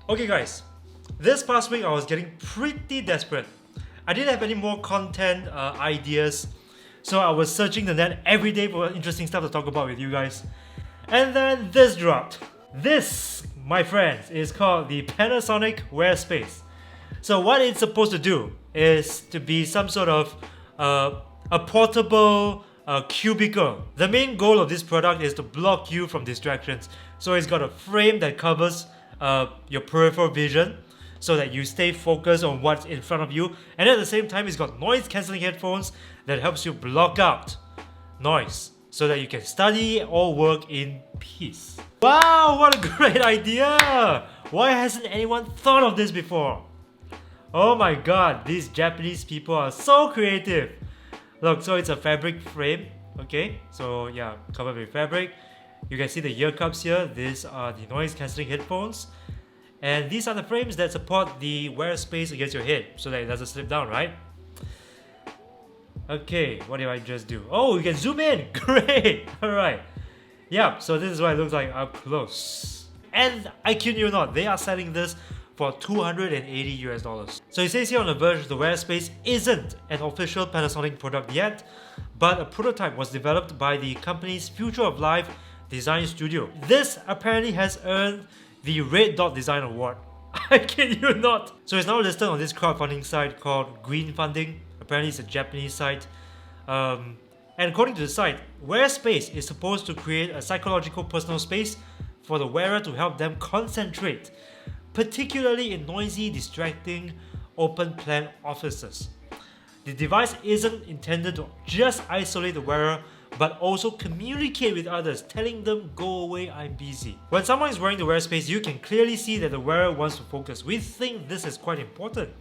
Okay guys, this past week I was getting pretty desperate. I didn't have any more content ideas, so I was searching the net every day for interesting stuff to talk about with you guys. And then this dropped. This, my friends, is called the Panasonic Wear Space. So what it's supposed to do is to be some sort of a portable cubicle. The main goal of this product is to block you from distractions. So it's got a frame that covers your peripheral vision so that you stay focused on what's in front of you, and at the same time it's got noise cancelling headphones that helps you block out noise so that you can study or work in peace. Wow, what a great idea! Why hasn't anyone thought of this before? Oh my god, these Japanese people are so creative. Look, so it's a fabric frame, okay? So yeah, covered with fabric. You can see the ear cups here. These are the noise cancelling headphones. And these are the frames that support the wear space against your head so that it doesn't slip down, right? Okay, what did I just do? Oh, you can zoom in! Great! Alright. Yeah, so this is what it looks like up close. And I kid you not, they are selling this for $280 US. So it says here on the Verge, the Wear Space isn't an official Panasonic product yet, but a prototype was developed by the company's Future of Life Design Studio. This apparently has earned the Red Dot Design Award. I kid you not! So it's now listed on this crowdfunding site called Green Funding. Apparently it's a Japanese site. And according to the site, Wear Space is supposed to create a psychological personal space for the wearer to help them concentrate, particularly in noisy, distracting, open-plan offices. The device isn't intended to just isolate the wearer, but also communicate with others, telling them, go away, I'm busy. When someone is wearing the Wear Space, you can clearly see that the wearer wants to focus. We think this is quite important.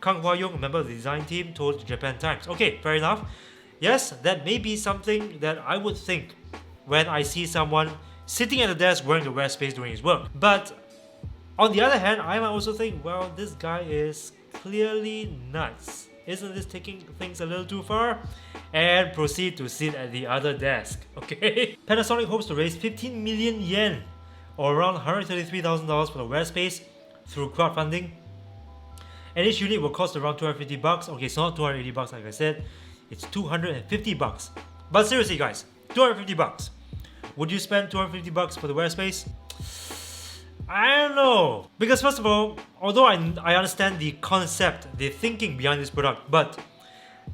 Kang Hwa-young, a member of the design team, told Japan Times. Okay, fair enough. Yes, that may be something that I would think when I see someone sitting at a desk wearing the Wear Space doing his work. But on the other hand, I might also think, well, this guy is clearly nuts. Isn't this taking things a little too far? And proceed to sit at the other desk, okay? Panasonic hopes to raise 15 million yen, or around $133,000 for the Wear Space through crowdfunding. And each unit will cost around 250 bucks. Okay, it's not 280 bucks like I said, it's 250 bucks. But seriously guys, 250 bucks. Would you spend 250 bucks for the Wear Space? I don't know. Because first of all, although I understand the concept, the thinking behind this product, but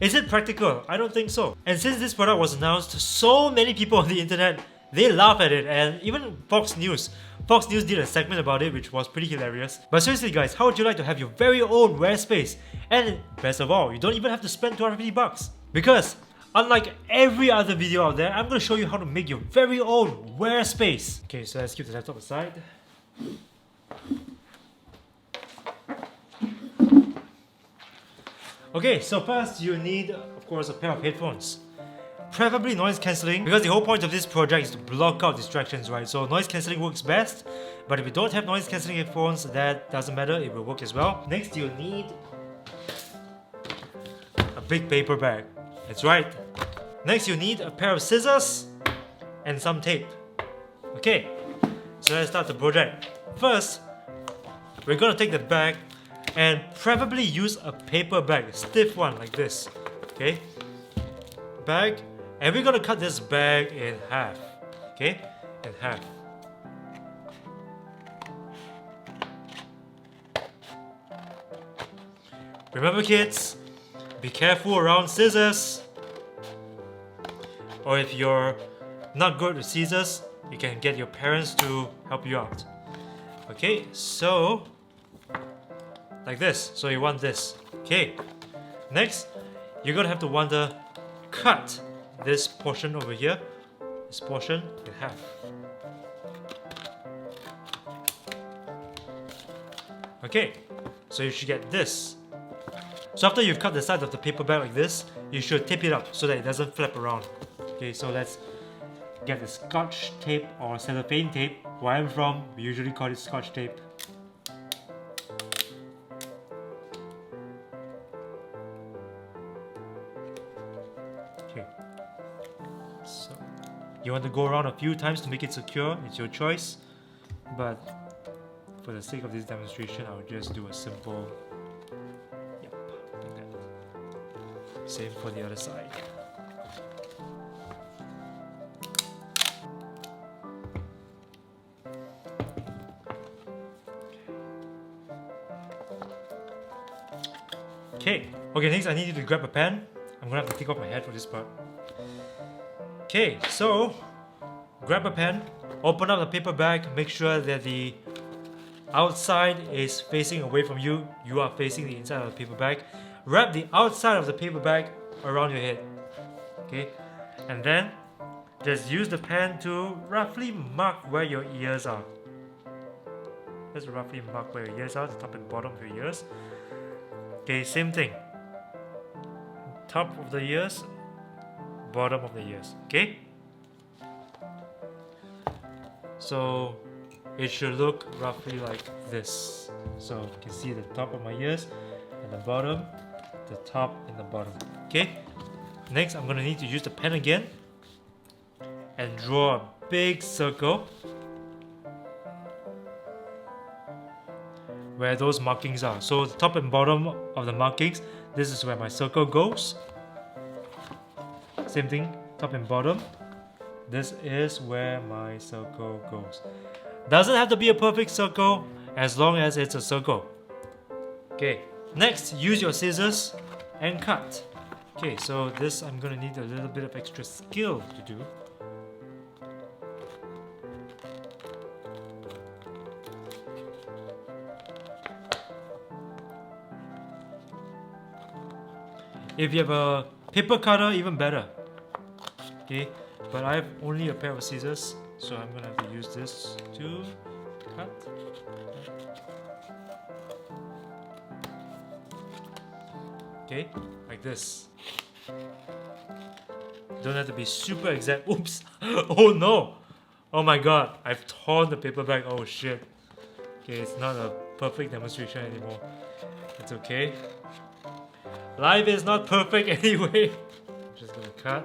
is it practical? I don't think so. And since this product was announced, so many people on the internet, they laugh at it, and even Fox News did a segment about it, which was pretty hilarious. But seriously guys, how would you like to have your very own Wear Space? And best of all, you don't even have to spend 250 bucks. Because unlike every other video out there, I'm going to show you how to make your very own Wear Space. Okay, so let's keep the laptop aside. Okay, so first you need, of course, a pair of headphones. Preferably noise cancelling, because the whole point of this project is to block out distractions, right? So noise cancelling works best, but if you don't have noise cancelling headphones, that doesn't matter, it will work as well. Next you'll need a big paper bag. That's right. Next you need a pair of scissors and some tape. Okay, so let's start the project. First, we're gonna take the bag and preferably use a paper bag, a stiff one like this. Okay, bag, and we're gonna cut this bag in half. Okay, in half. Remember kids, be careful around scissors. Or if you're not good with scissors, you can get your parents to help you out. Okay, so like this. So you want this. Okay. Next, you're gonna have to want to cut this portion over here. This portion in half. Okay, so you should get this. So after you've cut the side of the paper bag like this, you should tape it up so that it doesn't flap around. Okay, so let's get the Scotch tape or cellophane tape. Where I'm from, we usually call it Scotch tape. Okay, so you want to go around a few times to make it secure, it's your choice. But for the sake of this demonstration, I'll just do a simple, yep, like that. Same for the other side. Okay, next I need you to grab a pen. I'm gonna have to take off my head for this part. Okay, so grab a pen, open up the paper bag, make sure that the outside is facing away from you. You are facing the inside of the paper bag. Wrap the outside of the paper bag around your head. Okay, and then just use the pen to roughly mark where your ears are. Just roughly mark where your ears are, the top and bottom of your ears. Okay, same thing. Top of the ears, bottom of the ears. Okay? So it should look roughly like this. So you can see the top of my ears and the bottom, the top and the bottom. Okay? Next, I'm gonna need to use the pen again and draw a big circle where those markings are. So the top and bottom of the markings, this is where my circle goes. Same thing, top and bottom. This is where my circle goes. Doesn't have to be a perfect circle as long as it's a circle. Okay, next use your scissors and cut. Okay, so this I'm gonna need a little bit of extra skill to do. If you have a paper cutter, even better. Okay, but I have only a pair of scissors, so I'm gonna have to use this to cut. Okay, like this. Don't have to be super exact. Oops! Oh no! Oh my god, I've torn the paper bag. Oh shit. Okay, it's not a perfect demonstration anymore. It's okay. Life is not perfect anyway. I'm just gonna cut.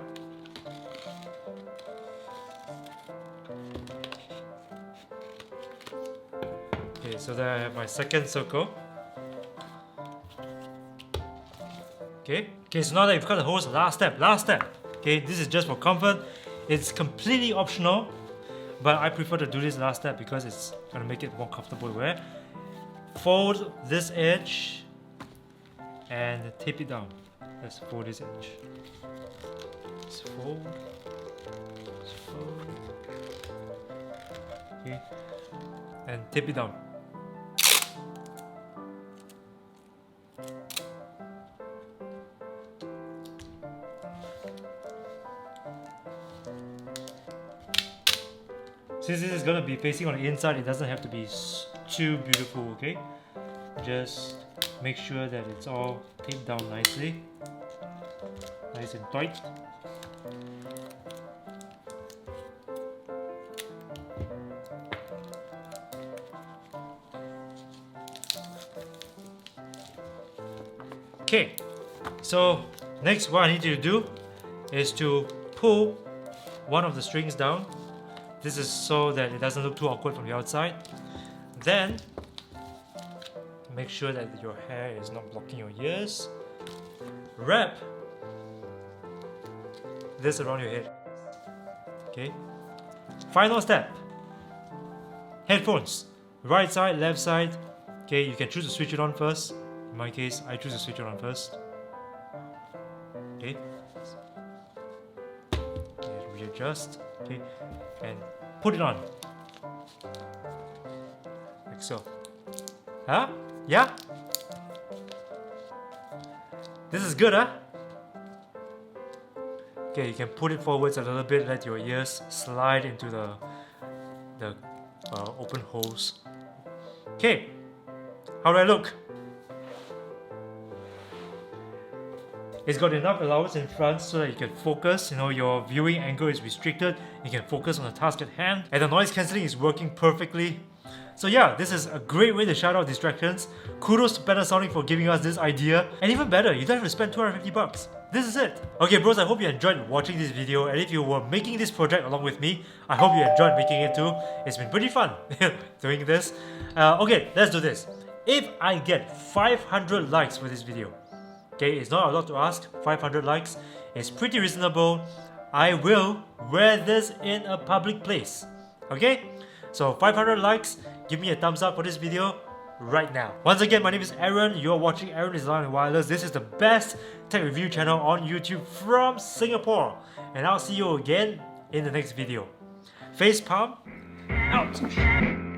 Okay, so there I have my second circle. Okay, so now that you've cut the holes, last step. Okay, this is just for comfort. It's completely optional, but I prefer to do this last step because it's gonna make it more comfortable to wear. Fold this edge and tape it down. Let's fold this edge. Let's fold. Okay, and tape it down. Since this is gonna be facing on the inside, it doesn't have to be too beautiful. Okay, just make sure that it's all taped down nicely, nice and tight. Okay, so next what I need you to do is to pull one of the strings down. This is so that it doesn't look too awkward from the outside. Then make sure that your hair is not blocking your ears. Wrap this around your head. Okay. Final step. Headphones. Right side, left side. Okay, you can choose to switch it on first. In my case, I choose to switch it on first. Okay. Readjust. Okay. And put it on. Like so. Huh? Yeah? This is good, huh? Okay, you can put it forwards a little bit, let your ears slide into the open holes. Okay, how do I look? It's got enough allowance in front so that you can focus, your viewing angle is restricted, you can focus on the task at hand, and the noise cancelling is working perfectly. So yeah, this is a great way to shout out distractions. Kudos to Panasonic for giving us this idea. And even better, you don't have to spend 250 bucks. This is it. Okay bros, I hope you enjoyed watching this video, and if you were making this project along with me, I hope you enjoyed making it too. It's been pretty fun doing this. Okay, let's do this. If I get 500 likes for this video, okay, it's not a lot to ask, 500 likes, it's pretty reasonable. I will wear this in a public place. Okay? So 500 likes, give me a thumbs up for this video right now. Once again, my name is Aaron. You're watching Aaron is Loud and Wireless. This is the best tech review channel on YouTube from Singapore. And I'll see you again in the next video. Face palm out.